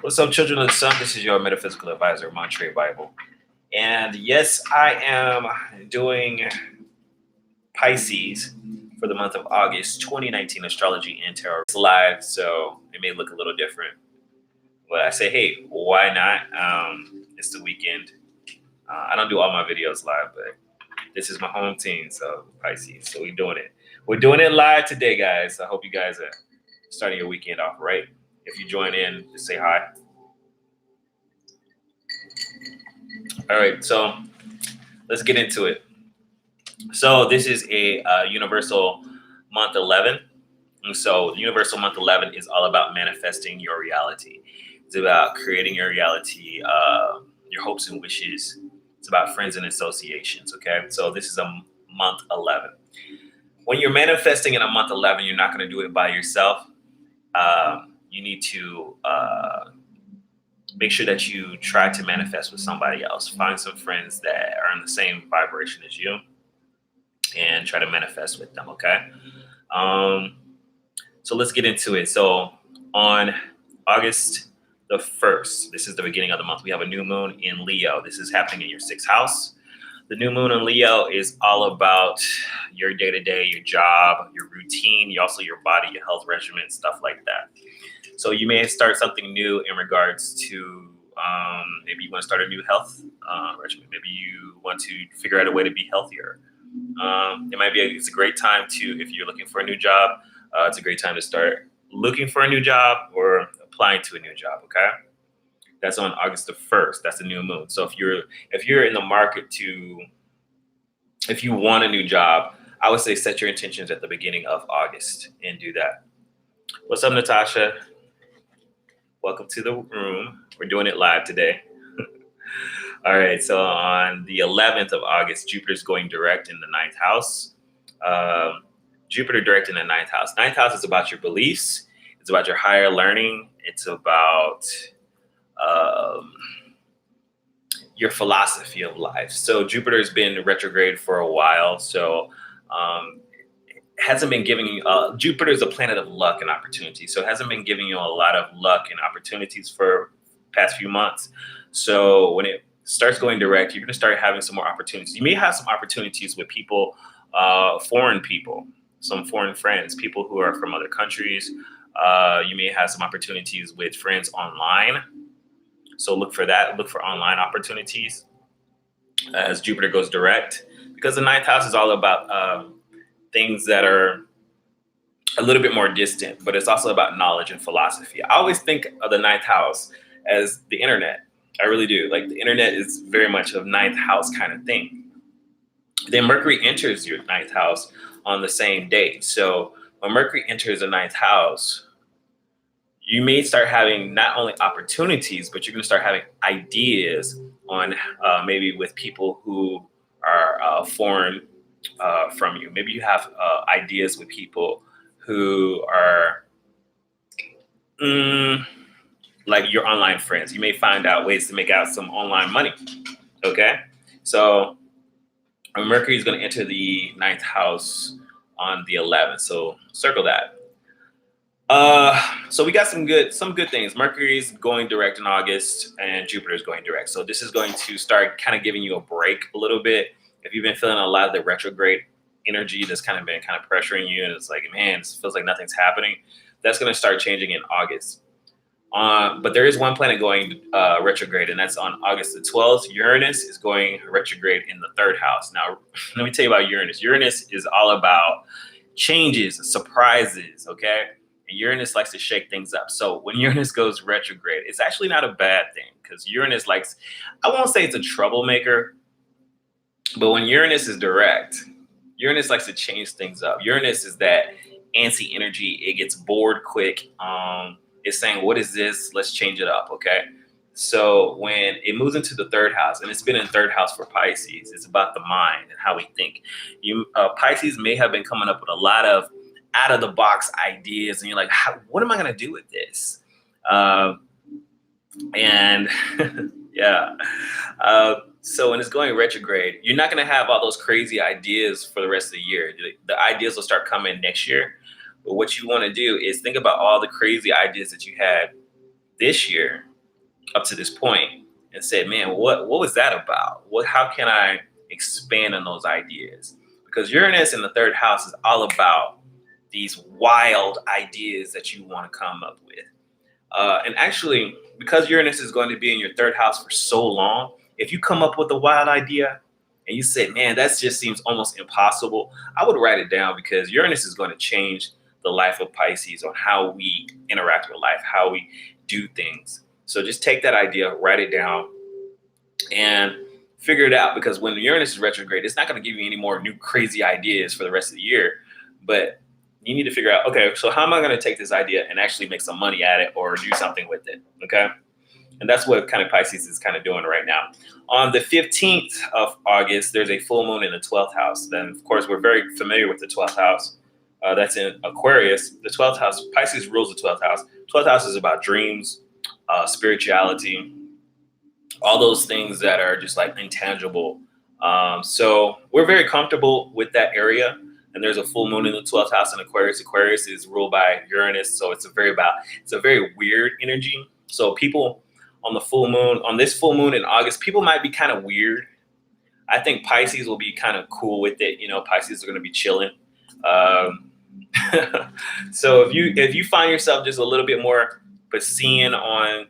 What's up, children of the sun? This is your metaphysical advisor, Montre Bible. And yes, I am doing Pisces for the month of August 2019 astrology and tarot. It's live, so it may look a little different. But I say, hey, why not? It's the weekend. I don't do all my videos live, but this is my home team, so Pisces. So we're doing it. We're doing it live today, guys. I hope you guys are starting your weekend off right. If you join in, just say hi. All right, so let's get into it. So this is a universal month 11. And so universal month 11 is all about manifesting your reality. It's about creating your reality, your hopes and wishes. It's about friends and associations, okay? So this is a month 11. When you're manifesting in a month 11, you're not going to do it by yourself. You need to make sure that you try to manifest with somebody else. Find some friends that are in the same vibration as you and try to manifest with them, okay? So let's get into it. So on August the 1st, this is the beginning of the month, we have a new moon in Leo. This is happening in your 6th house. The new moon in Leo is all about your day-to-day, your job, your routine, also your body, your health regimen, stuff like that. So you may start something new in regards to maybe you want to start a new health regimen. Maybe you want to figure out a way to be healthier. It's a great time to, if you're looking for a new job, it's a great time to start looking for a new job or applying to a new job, okay? That's on August the 1st. That's the new moon. So if you're in the market if you want a new job, I would say set your intentions at the beginning of August and do that. What's up, Natasha? Welcome to the room. We're doing it live today. All right, so on the 11th of August, Jupiter's going direct in the 9th house. Jupiter direct in the 9th house. 9th house is about your beliefs. It's about your higher learning. It's about your philosophy of life. So Jupiter has been retrograde for a while. So hasn't been giving you, Jupiter is a planet of luck and opportunity. So it hasn't been giving you a lot of luck and opportunities for past few months. So when it starts going direct, you're going to start having some more opportunities. You may have some opportunities with people, foreign people, some foreign friends, people who are from other countries. You may have some opportunities with friends online. So look for that. Look for online opportunities as Jupiter goes direct, because the 9th house is all about things that are a little bit more distant, but it's also about knowledge and philosophy. I always think of the 9th house as the internet. I really do. Like, the internet is very much a 9th house kind of thing. Then Mercury enters your 9th house on the same day. So when Mercury enters the 9th house, you may start having not only opportunities, but you're going to start having ideas on maybe with people who are foreign from you. Maybe you have ideas with people who are like your online friends. You may find out ways to make out some online money. Okay, so Mercury is going to enter the 9th house on the 11th. So circle that. So we got some good things. Mercury is going direct in August and Jupiter is going direct. So this is going to start kind of giving you a break a little bit. If you've been feeling a lot of the retrograde energy that's kind of been pressuring you, and it's like, man, it feels like nothing's happening, that's going to start changing in August. But there is one planet going retrograde, and that's on August the 12th. Uranus is going retrograde in the 3rd house. Now, let me tell you about Uranus. Uranus is all about changes, surprises, okay? And Uranus likes to shake things up. So when Uranus goes retrograde, it's actually not a bad thing, because Uranus likes, I won't say it's a troublemaker, but when Uranus is direct, Uranus likes to change things up. Uranus is that antsy energy. It gets bored quick. It's saying, what is this? Let's change it up, okay? So when it moves into the 3rd house, and it's been in 3rd house for Pisces, it's about the mind and how we think. Pisces may have been coming up with a lot of out-of-the-box ideas, and you're like, what am I going to do with this? And yeah. So when it's going retrograde, you're not going to have all those crazy ideas for the rest of the year. The ideas will start coming next year. But what you want to do is think about all the crazy ideas that you had this year up to this point and said, man, what was that about? How can I expand on those ideas? Because Uranus in the third house is all about these wild ideas that you want to come up with. And actually, because Uranus is going to be in your third house for so long, if you come up with a wild idea and you say, man, that just seems almost impossible, I would write it down, because Uranus is going to change the life of Pisces on how we interact with life, how we do things. So just take that idea, write it down, and figure it out. Because when Uranus is retrograde, it's not going to give you any more new crazy ideas for the rest of the year. But you need to figure out, okay, so how am I going to take this idea and actually make some money at it or do something with it? Okay. And that's what kind of Pisces is kind of doing right now. On the 15th of August, there's a full moon in the 12th house. Then, of course, we're very familiar with the 12th house. That's in Aquarius. The 12th house, Pisces rules the 12th house. 12th house is about dreams, spirituality, all those things that are just like intangible. So we're very comfortable with that area. And there's a full moon in the 12th house in Aquarius. Aquarius is ruled by Uranus. So it's a very weird energy. So people on this full moon in August, people might be kind of weird. I think Pisces will be kind of cool with it. Pisces are going to be chilling. So if you find yourself just a little bit more Piscean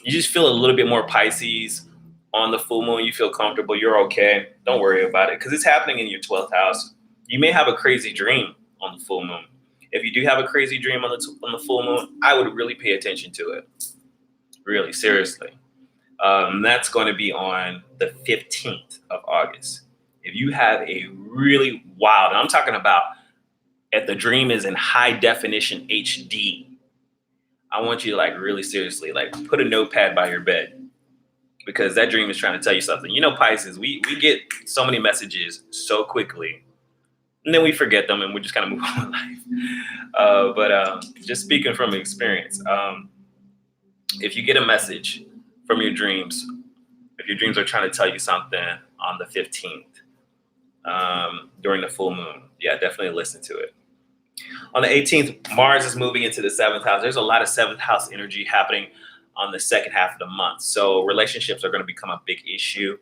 you just feel a little bit more Pisces on the full moon, you feel comfortable, you're okay. Don't worry about it, because it's happening in your 12th house. You may have a crazy dream on the full moon. If you do have a crazy dream on the full moon, I would really pay attention to it. Really, seriously. That's going to be on the 15th of August. If you have a really wild, and I'm talking about if the dream is in high definition HD, I want you to really seriously, put a notepad by your bed, because that dream is trying to tell you something. Pisces, we get so many messages so quickly, and then we forget them and we just kind of move on with life. But just speaking from experience, if you get a message from your dreams, if your dreams are trying to tell you something on the 15th, during the full moon, yeah, definitely listen to it. On the 18th, Mars is moving into the 7th house. There's a lot of 7th house energy happening on the second half of the month. So relationships are going to become a big issue.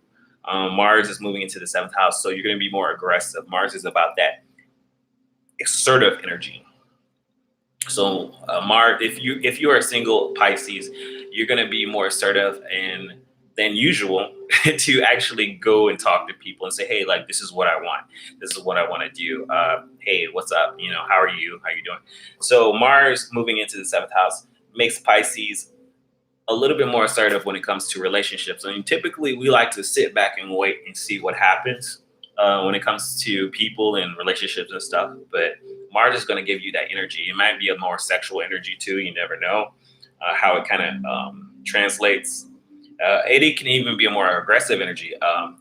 Mars is moving into the 7th house, so you're going to be more aggressive. Mars is about that assertive energy. So Mars, if you are a single Pisces, you're going to be more assertive than usual to actually go and talk to people and say, hey, this is what I want. This is what I want to do. Hey, what's up? How are you? How you doing? So Mars moving into the 7th house makes Pisces a little bit more assertive when it comes to relationships. I mean, typically we like to sit back and wait and see what happens when it comes to people and relationships and stuff. But Mars is going to give you that energy. It might be a more sexual energy too. You never know how it kind of translates. It can even be a more aggressive energy.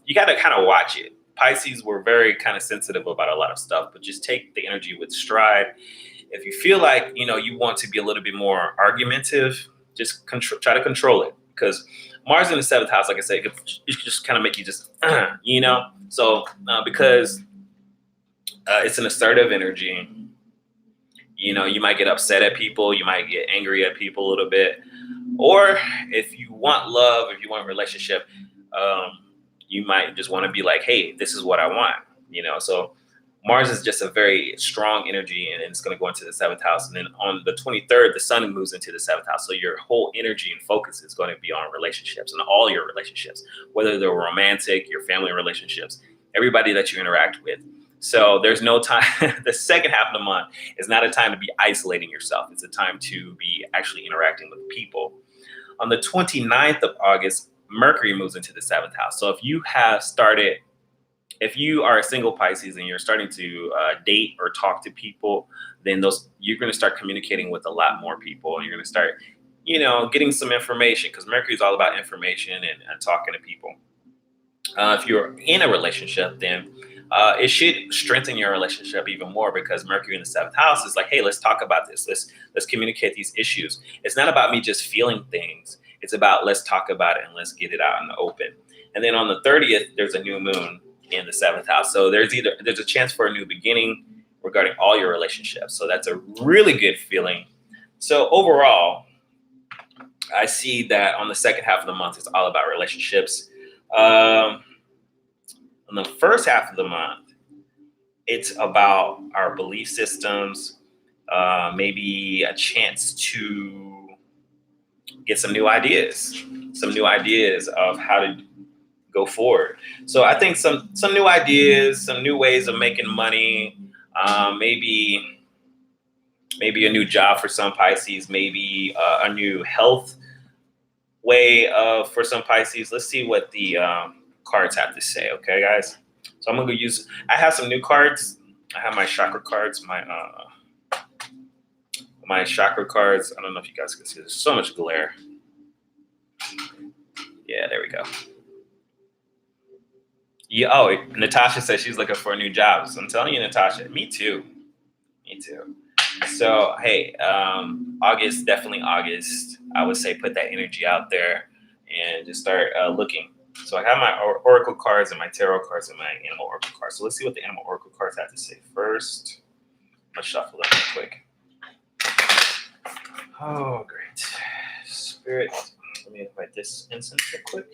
You got to kind of watch it. Pisces, we're very kind of sensitive about a lot of stuff, but just take the energy with stride. If you feel like, you want to be a little bit more argumentative, just try to control it. Because Mars in the 7th house, like I said, it could just kind of make you just, So because it's an assertive energy, you might get upset at people. You might get angry at people a little bit. Or if you want love, if you want a relationship, you might just want to be like, hey, this is what I want, So Mars is just a very strong energy, and it's going to go into the 7th house. And then on the 23rd, the sun moves into the 7th house. So your whole energy and focus is going to be on relationships, and all your relationships, whether they're romantic, your family relationships, everybody that you interact with. So there's no time. The second half of the month is not a time to be isolating yourself. It's a time to be actually interacting with people. On the 29th of August, Mercury moves into the 7th house. So if you are a single Pisces and you're starting to date or talk to people, then you're going to start communicating with a lot more people. You're going to start, getting some information, because Mercury is all about information and talking to people. If you're in a relationship, then it should strengthen your relationship even more, because Mercury in the 7th house is like, hey, let's talk about this. Let's communicate these issues. It's not about me just feeling things. It's about let's talk about it and let's get it out in the open. And then on the 30th, there's a new moon in the 7th house. So there's a chance for a new beginning regarding all your relationships. So that's a really good feeling. So overall, I see that on the second half of the month, it's all about relationships. Um, on the first half of the month, it's about our belief systems, maybe a chance to get some new ideas of how to go forward. So I think some new ideas, some new ways of making money, maybe a new job for some Pisces, maybe a new health way for some Pisces. Let's see what the cards have to say. Okay, guys. So I'm gonna use. I have some new cards. I have my chakra cards. My chakra cards. I don't know if you guys can see. There's so much glare. Yeah, there we go. Yeah. Oh, Natasha says she's looking for a new job. So I'm telling you, Natasha. Me too. Me too. So hey, August, definitely August. I would say put that energy out there and just start looking. So I have my oracle cards and my tarot cards and my animal oracle cards. So let's see what the animal oracle cards have to say first. Let's shuffle them real quick. Oh, great. Spirit, let me light this incense real quick.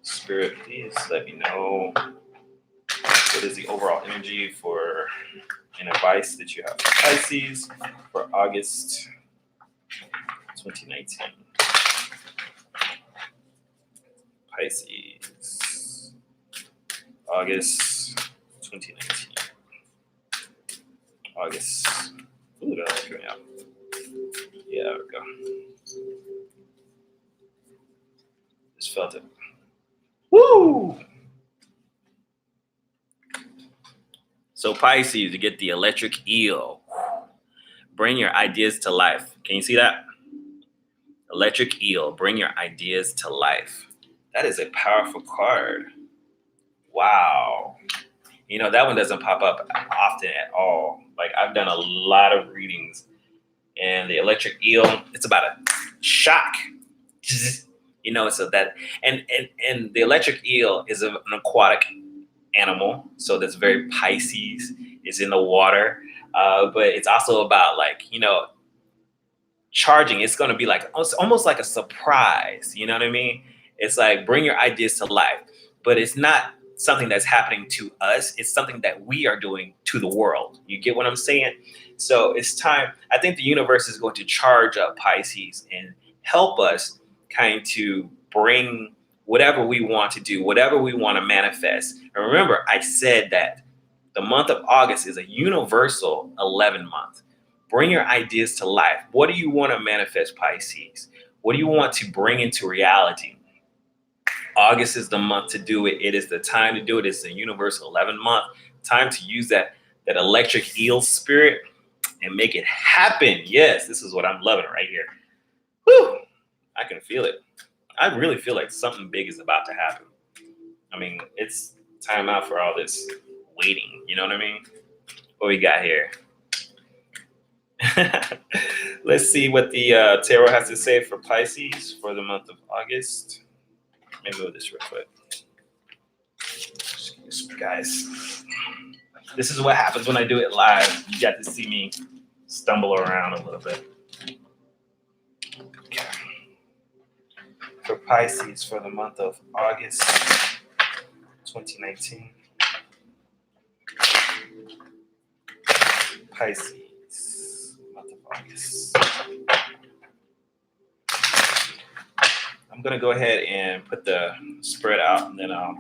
Spirit, please let me know what is the overall energy for an advice that you have for Pisces for August 2019. Pisces, August 2019. August. Ooh, that's coming out. Yeah, there we go. Just felt it. Woo! So Pisces, you get the electric eel. Bring your ideas to life. Can you see that? Electric eel, bring your ideas to life. That is a powerful card. Wow. You know, that one doesn't pop up often at all. Like I've done a lot of readings and the electric eel, it's about a shock. You know, so that and the electric eel is an aquatic animal, so that's very Pisces. It's in the water, but it's also about like charging. It's going to be like it's almost like a surprise. You know what I mean? It's like bring your ideas to life, but it's not something that's happening to us. It's something that we are doing to the world. You get what I'm saying? So it's time. I think the universe is going to charge up Pisces and help us kind to bring whatever we want to do, whatever we want to manifest. And remember, I said that the month of August is a universal 11 month. Bring your ideas to life. What do you want to manifest, Pisces? What do you want to bring into reality? August is the month to do it. It is the time to do it. It's the universal 11 month. Time to use that electric eel spirit and make it happen. Yes, this is what I'm loving right here. Whew, I can feel it. I really feel like something big is about to happen. I mean, it's time out for all this waiting. You know what I mean? What we got here? Let's see what the tarot has to say for Pisces for the month of August. Let me move this real quick. Guys, this is what happens when I do it live. You got to see me stumble around a little bit. Okay. For Pisces for the month of August 2019. Pisces, month of August. I'm gonna go ahead and put the spread out, and then I'll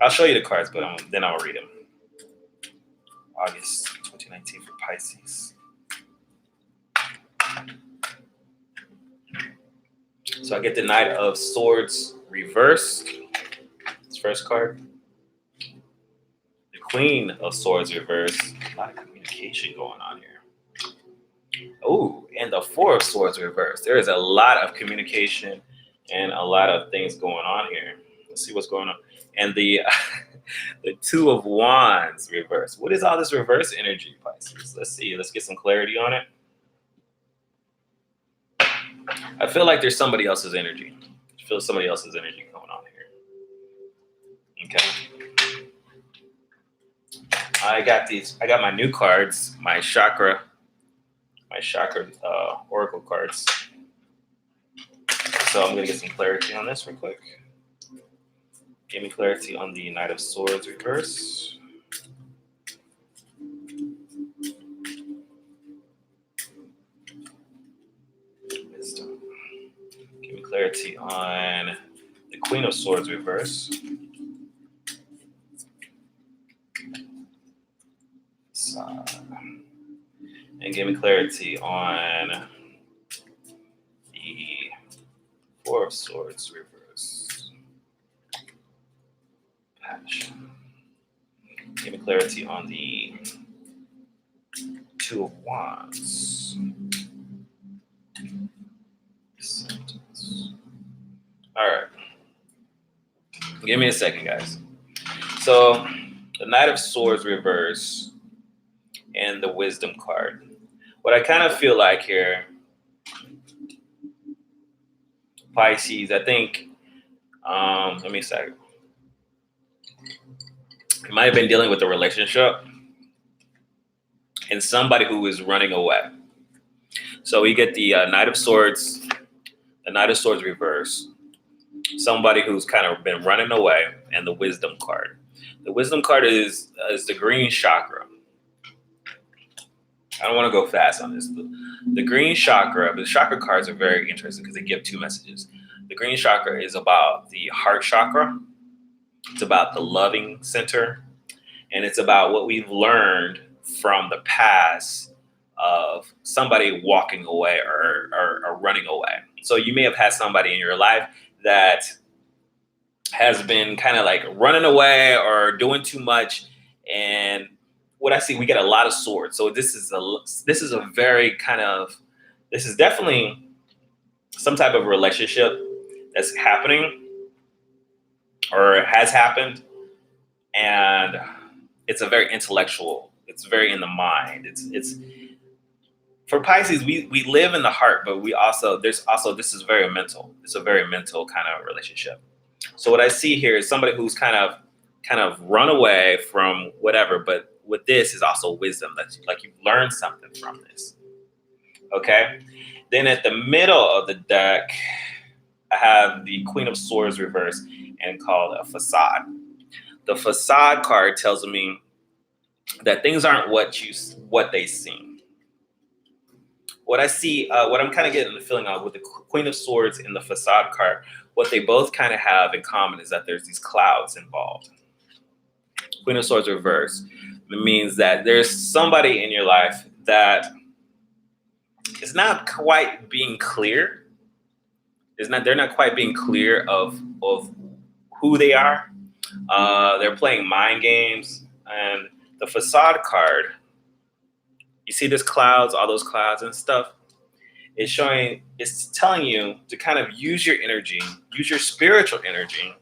show you the cards, but then I'll read them. August 2019 for Pisces. So I get the Knight of Swords reversed. This first card. The Queen of Swords reversed. A lot of communication going on here. Oh, and the Four of Swords reversed. There is a lot of communication and a lot of things going on here. Let's see what's going on. And the the Two of Wands reversed. What is all this reverse energy, Pisces? Let's see. Let's get some clarity on it. I feel like there's somebody else's energy. I feel somebody else's energy going on here. Okay. I got my new cards, my chakra my chakra oracle cards. So I'm gonna get some clarity on this real quick. Give me clarity on the Knight of Swords reverse. Wisdom. Give me clarity on the Queen of Swords reverse. And give me clarity on the Four of Swords reverse. Passion. Give me clarity on the Two of Wands. Sentence. All right. Give me a second, guys. So the Knight of Swords reverse and the Wisdom card. What I kind of feel like here, Pisces, I think, let me say, you might have been dealing with a relationship and somebody who is running away. So we get the Knight of Swords, the Knight of Swords reverse, somebody who's kind of been running away, and the Wisdom card. The Wisdom card is the green chakra. I don't want to go fast on this. The green chakra, the chakra cards are very interesting because they give two messages. The green chakra is about the heart chakra. It's about the loving center. And it's about what we've learned from the past of somebody walking away or running away. So you may have had somebody in your life that has been kind of like running away or doing too much. And what I see, we get a lot of swords. So this is a very kind of, this is definitely some type of relationship that's happening or has happened. And it's a very intellectual, it's very in the mind. It's for Pisces, we live in the heart, but this is very mental. It's a very mental kind of relationship. So what I see here is somebody who's kind of run away from whatever, but with this is also wisdom. That's like you've learned something from this. Okay. Then at the middle of the deck, I have the Queen of Swords reverse and called a facade. The facade card tells me that things aren't what they seem. What I see, what I'm kind of getting the feeling of with the Queen of Swords and the facade card, what they both kind of have in common is that there's these clouds involved. Queen of Swords reverse. It means that there's somebody in your life that is not quite being clear. They're not quite being clear of who they are. They're playing mind games. And the facade card, you see this clouds, all those clouds and stuff. It's telling you to kind of use your energy, use your spiritual energy,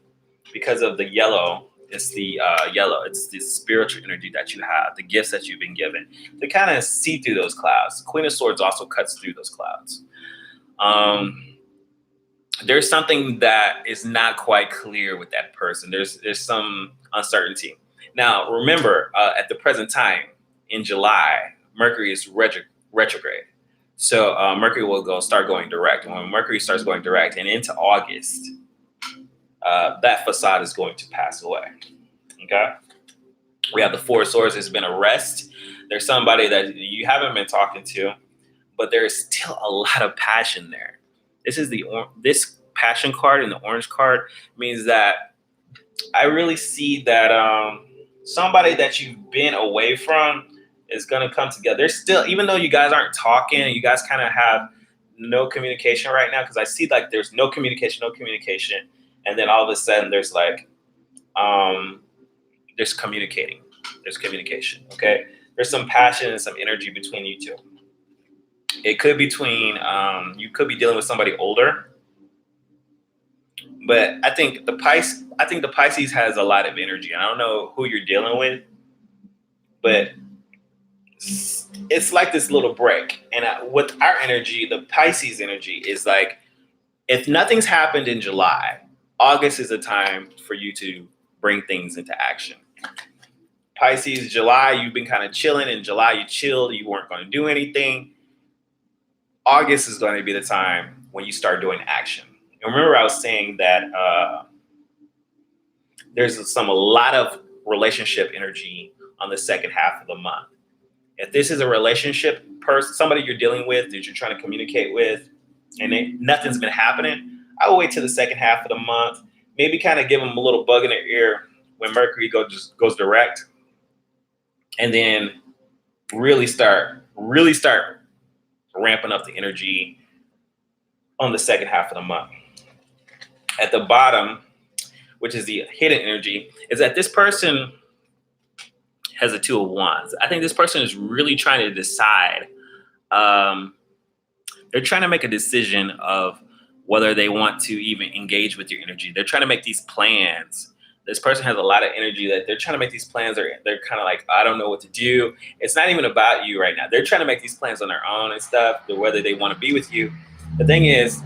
because of the yellow. It's the yellow. It's the spiritual energy that you have, the gifts that you've been given, to kind of see through those clouds. Queen of Swords also cuts through those clouds. There's something that is not quite clear with that person. There's some uncertainty. Now, remember, at the present time, in July, Mercury is retrograde. So Mercury will start going direct. When Mercury starts going direct and into August, that facade is going to pass away. Okay. We have the Four of Swords. There's been a rest. There's somebody that you haven't been talking to, but there is still a lot of passion there. This passion card and the orange card means that I really see that somebody that you've been away from is going to come together. There's still, even though you guys aren't talking, you guys kind of have no communication right now, because I see like there's no communication. And then all of a sudden there's like, there's communication. Okay. There's some passion and some energy between you two. It could be you could be dealing with somebody older, but I think the Pisces has a lot of energy. I don't know who you're dealing with, but it's like this little break. And with our energy, the Pisces energy is like, if nothing's happened in July, August is a time for you to bring things into action. Pisces, July, you've been kind of chilling. In July, you chilled. You weren't going to do anything. August is going to be the time when you start doing action. And remember, I was saying that there's a lot of relationship energy on the second half of the month. If this is a relationship person, somebody you're dealing with that you're trying to communicate with, and nothing's been happening, I would wait till the second half of the month. Maybe kind of give them a little bug in their ear when Mercury goes direct, and then really start ramping up the energy on the second half of the month. At the bottom, which is the hidden energy, is that this person has a Two of Wands. I think this person is really trying to decide. They're trying to make a decision of whether they want to even engage with your energy. They're trying to make these plans. This person has a lot of energy that they're trying to make these plans. They're kind of like, I don't know what to do. It's not even about you right now. They're trying to make these plans on their own and stuff, whether they want to be with you. The thing is,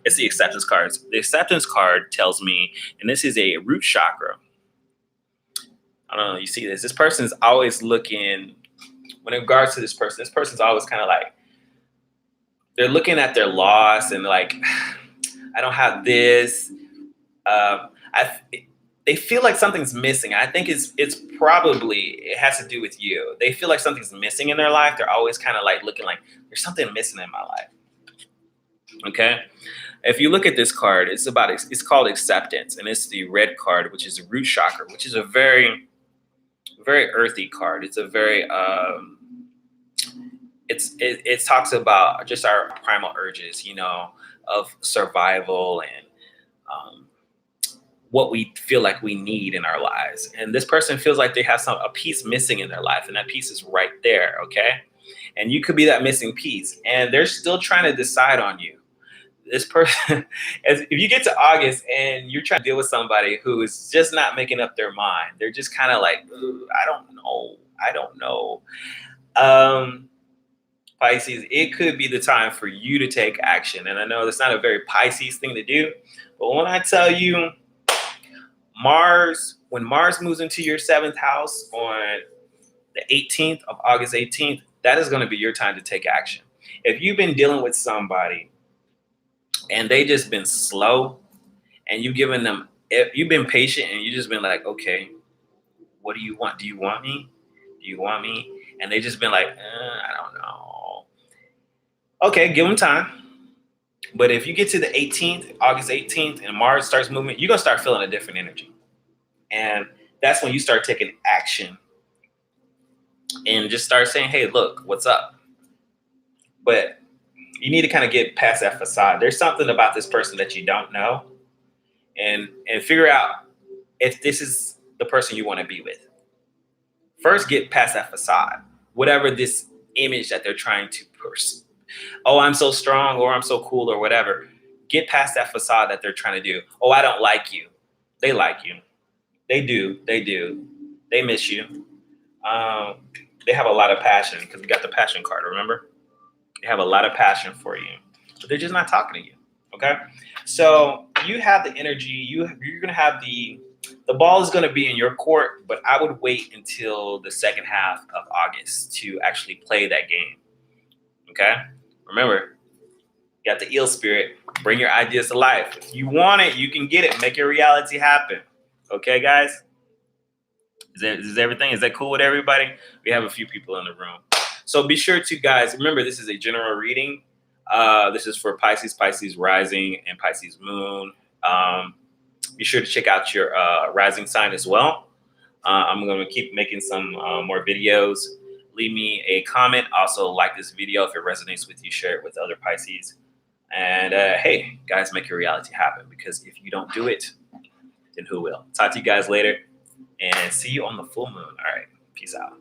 it's the acceptance cards. The acceptance card tells me, and this is a root chakra. I don't know, you see this. This person's always looking, when in regards to this person's always kind of like, they're looking at their loss and like, I don't have this. They feel like something's missing. I think it's probably, it has to do with you. They feel like something's missing in their life. They're always kind of like looking like there's something missing in my life. Okay. If you look at this card, it's called acceptance, and it's the red card, which is the root chakra, which is a very, very earthy card. It's a very, it talks about just our primal urges, of survival and what we feel like we need in our lives. And this person feels like they have a piece missing in their life, and that piece is right there. Okay. And you could be that missing piece, and they're still trying to decide on you. This person, if you get to August and you're trying to deal with somebody who is just not making up their mind, they're just kind of like, I don't know. Pisces, it could be the time for you to take action. And I know that's not a very Pisces thing to do, but when I tell you, when Mars moves into your seventh house on the 18th of August 18th, that is going to be your time to take action. If you've been dealing with somebody and they just been slow, and you've been patient, and you just been like, okay, what do you want? Do you want me? Do you want me? And they just been like, I don't know. Okay, give them time. But if you get to the 18th, August 18th, and Mars starts moving, you're going to start feeling a different energy. And that's when you start taking action and just start saying, hey, look, what's up? But you need to kind of get past that facade. There's something about this person that you don't know, and figure out if this is the person you want to be with. First, get past that facade. Whatever this image that they're trying to push. Oh, I'm so strong, or I'm so cool, or whatever. Get past that facade that they're trying to do. Oh, I don't like you. They like you. They do. They miss you. They have a lot of passion, because we got the passion card, remember? They have a lot of passion for you, but they're just not talking to you. Okay. So you have the energy, you're going to have the ball is going to be in your court, but I would wait until the second half of August to actually play that game. Okay. Remember, you got the eel spirit, bring your ideas to life. If you want it, you can get it, make your reality happen. Okay, guys? Is everything? Is that cool with everybody? We have a few people in the room. So be sure to, guys, remember, this is a general reading. This is for Pisces, Pisces rising, and Pisces moon. Be sure to check out your rising sign as well. I'm going to keep making some more videos. Leave me a comment. Also, like this video if it resonates with you. Share it with other Pisces. And hey, guys, make your reality happen, because if you don't do it, then who will? Talk to you guys later, and see you on the full moon. All right. Peace out.